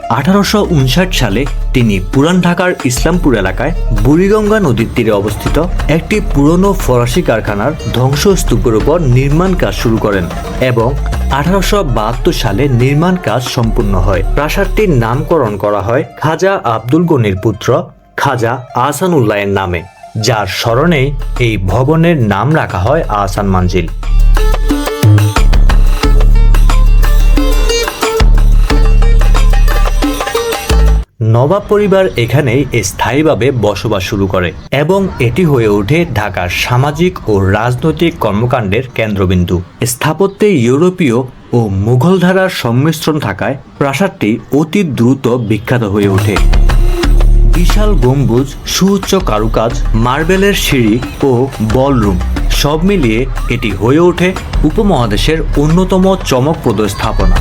1859 সালে তিনি পুরান ঢাকার ইসলামপুর এলাকায় বুড়িগঙ্গা নদীর তীরে অবস্থিত একটি পুরনো ফরাসি কারখানার ধ্বংসস্তূপের উপর নির্মাণ কাজ শুরু করেন এবং 1872 সালে নির্মাণ কাজ সম্পূর্ণ হয়। প্রাসাদটির নামকরণ করা হয় খাজা আব্দুল গনির পুত্র খাজা আহসানুল্লাহের নামে, যার স্মরণেই এই ভবনের নাম রাখা হয় আহসান মঞ্জিল। নবাব পরিবার এখানেই স্থায়ীভাবে বসবাস শুরু করে এবং এটি হয়ে ওঠে ঢাকার সামাজিক ও রাজনৈতিক কর্মকাণ্ডের কেন্দ্রবিন্দু। স্থাপত্যে ইউরোপীয় ও মুঘল ধারার সংমিশ্রণ থাকায় প্রাসাদটি অতি দ্রুত বিখ্যাত হয়ে ওঠে। বিশাল গম্বুজ, সুউচ্চ কারুকাজ, মার্বেলের সিঁড়ি ও বলরুম সব মিলিয়ে এটি হয়ে ওঠে উপমহাদেশের অন্যতম চমকপ্রদ স্থাপনা।